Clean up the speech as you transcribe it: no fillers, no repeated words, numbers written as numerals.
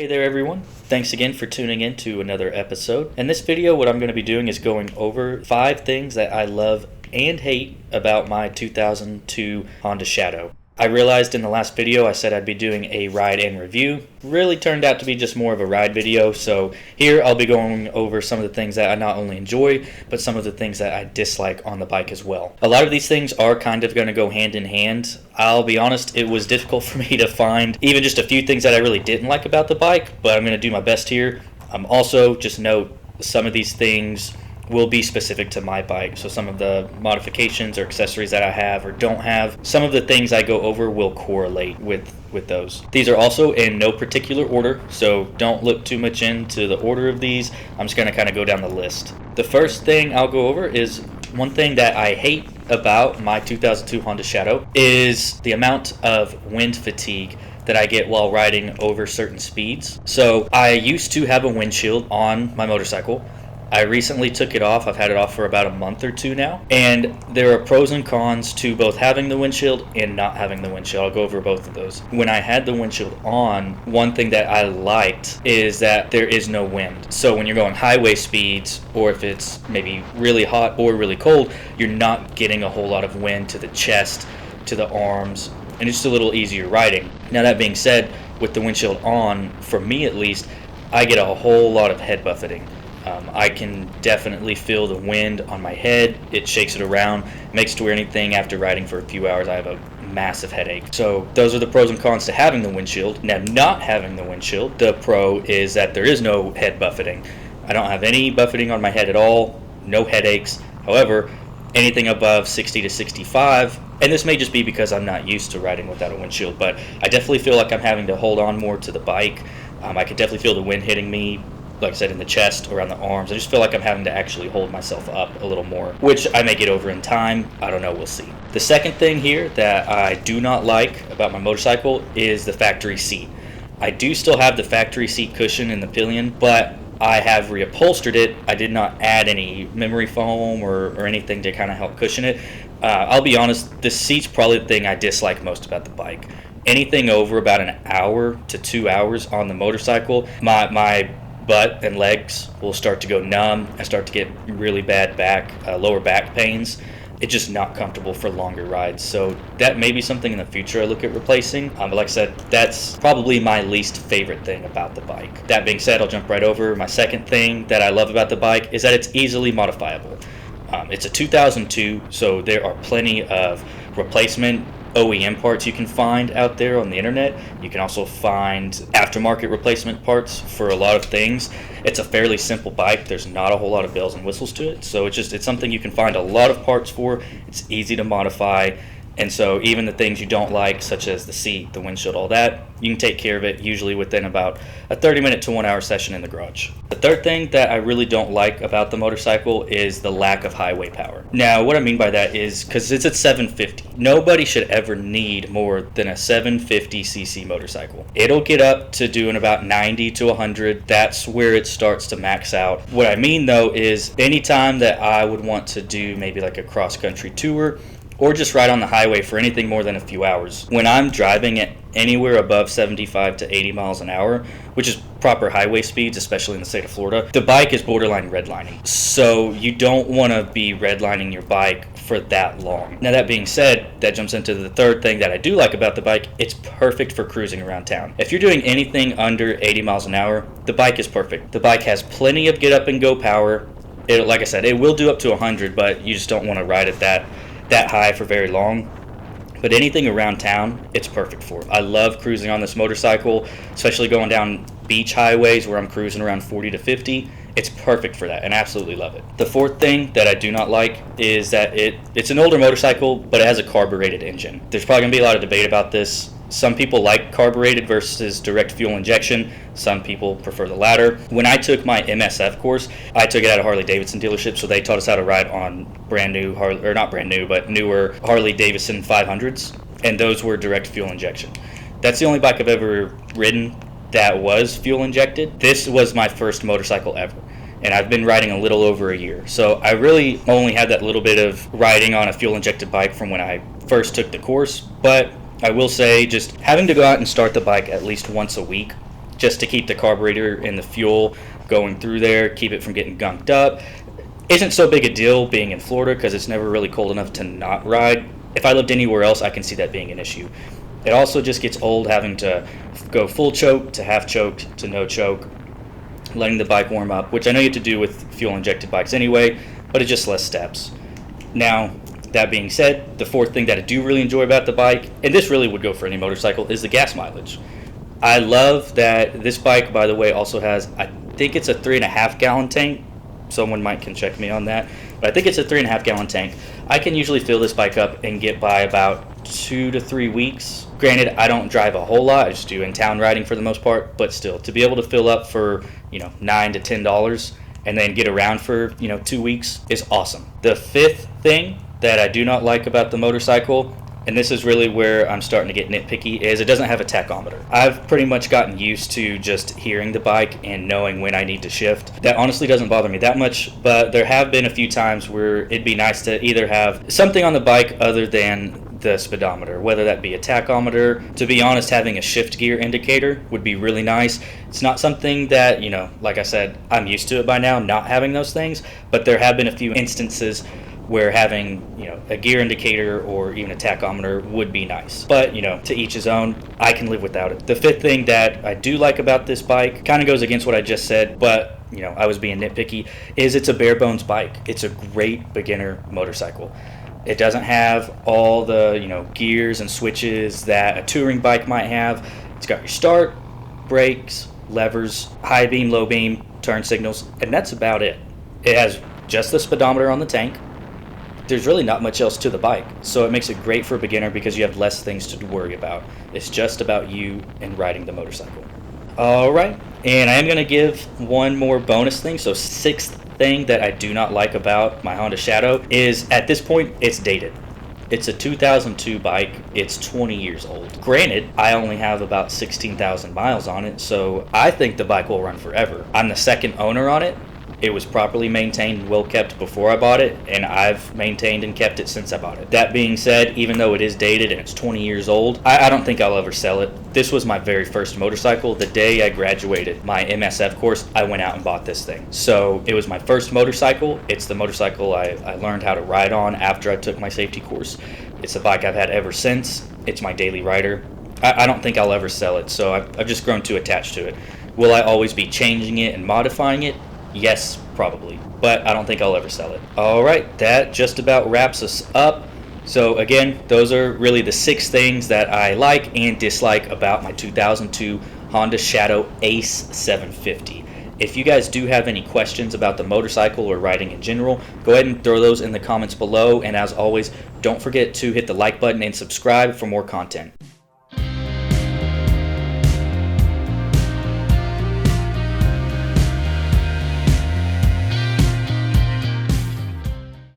Hey there everyone, thanks again for tuning in to another episode. In this video what I'm going to be doing is going over 5 things that I love and hate about my 2002 Honda Shadow. I realized in the last video I said I'd be doing a ride and review. Really turned out to be just more of a ride video, so here I'll be going over some of the things that I not only enjoy, but some of the things that I dislike on the bike as well. A lot of these things are kind of going to go hand in hand. I'll be honest, it was difficult for me to find even just a few things that I really didn't like about the bike, but I'm going to do my best here. Also, just note, some of these things will be specific to my bike, so some of the modifications or accessories that I have or don't have, some of the things I go over will correlate with those. These are also in no particular order, so don't look too much into the order of these. I'm just going to kind of go down the list. The first thing I'll go over is one thing that I hate about my 2002 Honda Shadow is the amount of wind fatigue that I get while riding over certain speeds. So I used to have a windshield on my motorcycle. I recently took it off. I've had it off for about a month or two now. And there are pros and cons to both having the windshield and not having the windshield. I'll go over both of those. When I had the windshield on, one thing that I liked is that there is no wind. So when you're going highway speeds, or if it's maybe really hot or really cold, you're not getting a whole lot of wind to the chest, to the arms, and it's just a little easier riding. Now that being said, with the windshield on, for me at least, I get a whole lot of head buffeting. I can definitely feel the wind on my head. It shakes it around, makes it to where anything after riding for a few hours, I have a massive headache. So those are the pros and cons to having the windshield. Now, not having the windshield, the pro is that there is no head buffeting. I don't have any buffeting on my head at all, no headaches. However, anything above 60 to 65, and this may just be because I'm not used to riding without a windshield, but I definitely feel like I'm having to hold on more to the bike. I can definitely feel the wind hitting me, like I said, in the chest, around the arms. I just feel like I'm having to actually hold myself up a little more, which I may get over in time. I don't know, we'll see. The second thing here that I do not like about my motorcycle is the factory seat. I do still have the factory seat cushion in the pillion, but I have reupholstered it. I did not add any memory foam or anything to kind of help cushion it. I'll be honest, the seat's probably the thing I dislike most about the bike. Anything over about an hour to 2 hours on the motorcycle, my butt and legs will start to go numb. I start to get really bad lower back pains. It's just not comfortable for longer rides. So that may be something in the future I look at replacing. But like I said, that's probably my least favorite thing about the bike. That being said, I'll jump right over. My second thing that I love about the bike is that it's easily modifiable. It's a 2002, so there are plenty of replacement OEM parts you can find out there on the internet. You can also find aftermarket replacement parts for a lot of things. It's a fairly simple bike. There's not a whole lot of bells and whistles to it, so it's something you can find a lot of parts for. It's easy to modify, and so even the things you don't like, such as the seat, the windshield, all that, you can take care of it usually within about a 30-minute to 1 hour session in the garage. The third thing that I really don't like about the motorcycle is the lack of highway power. Now, what I mean by that is because it's at 750. Nobody should ever need more than a 750cc motorcycle. It'll get up to doing about 90 to 100. That's where it starts to max out. What I mean, though, is anytime that I would want to do maybe like a cross-country tour, or just ride on the highway for anything more than a few hours. When I'm driving at anywhere above 75 to 80 miles an hour, which is proper highway speeds, especially in the state of Florida, the bike is borderline redlining. So you don't want to be redlining your bike for that long. Now, that being said, that jumps into the third thing that I do like about the bike. It's perfect for cruising around town. If you're doing anything under 80 miles an hour, the bike is perfect. The bike has plenty of get up and go power. Like I said, it will do up to 100, but you just don't want to ride it that high for very long. But anything around town, it's perfect for. I love cruising on this motorcycle, especially going down beach highways where I'm cruising around 40 to 50. It's perfect for that, and I absolutely love it. The fourth thing that I do not like is that it's an older motorcycle, but it has a carbureted engine. There's probably going to be a lot of debate about this. Some people like carbureted versus direct fuel injection. Some people prefer the latter. When I took my MSF course, I took it at a Harley-Davidson dealership, so they taught us how to ride on newer Harley-Davidson 500s, and those were direct fuel injection. That's the only bike I've ever ridden that was fuel injected. This was my first motorcycle ever, and I've been riding a little over a year. So I really only had that little bit of riding on a fuel injected bike from when I first took the course, but I will say just having to go out and start the bike at least once a week just to keep the carburetor and the fuel going through there, keep it from getting gunked up. Isn't so big a deal being in Florida because it's never really cold enough to not ride. If I lived anywhere else, I can see that being an issue. It also just gets old having to go full choke to half choke to no choke, letting the bike warm up, which I know you have to do with fuel injected bikes anyway, but it's just less steps. Now, that being said, the fourth thing that I do really enjoy about the bike, and this really would go for any motorcycle, is the gas mileage. I love that this bike, by the way, also has, I think it's a 3.5 gallon tank. Someone can check me on that, but I think it's a 3.5 gallon tank. I can usually fill this bike up and get by about 2 to 3 weeks. Granted, I don't drive a whole lot. I just do in-town riding for the most part, but still, to be able to fill up for, $9 to $10 and then get around for, 2 weeks is awesome. The fifth thing that I do not like about the motorcycle, and this is really where I'm starting to get nitpicky, is it doesn't have a tachometer. I've pretty much gotten used to just hearing the bike and knowing when I need to shift. That honestly doesn't bother me that much, but there have been a few times where it'd be nice to either have something on the bike other than the speedometer, whether that be a tachometer. To be honest, having a shift gear indicator would be really nice. It's not something that, like I said, I'm used to it by now, not having those things, but there have been a few instances where having, a gear indicator or even a tachometer would be nice. But, to each his own. I can live without it. The fifth thing that I do like about this bike kind of goes against what I just said, but, I was being nitpicky, is it's a bare bones bike. It's a great beginner motorcycle. It doesn't have all the, gears and switches that a touring bike might have. It's got your start, brakes, levers, high beam, low beam, turn signals, and that's about it. It has just the speedometer on the tank. There's really not much else to the bike, so it makes it great for a beginner because you have less things to worry about. It's just about you and riding the motorcycle. Alright, and I am going to give one more bonus thing. So sixth thing that I do not like about my Honda Shadow is, at this point, it's dated. It's a 2002 bike. It's 20 years old. Granted, I only have about 16,000 miles on it, so I think the bike will run forever. I'm the second owner on it. It was properly maintained and well kept before I bought it, and I've maintained and kept it since I bought it. That being said, even though it is dated and it's 20 years old, I don't think I'll ever sell it. This was my very first motorcycle. The day I graduated my MSF course, I went out and bought this thing. So it was my first motorcycle. It's the motorcycle I learned how to ride on after I took my safety course. It's a bike I've had ever since. It's my daily rider. I don't think I'll ever sell it, so I've just grown too attached to it. Will I always be changing it and modifying it? Yes, probably, but I don't think I'll ever sell it. Alright, that just about wraps us up. So again, those are really the 6 things that I like and dislike about my 2002 Honda Shadow Ace 750. If you guys do have any questions about the motorcycle or riding in general, go ahead and throw those in the comments below, and as always, don't forget to hit the like button and subscribe for more content.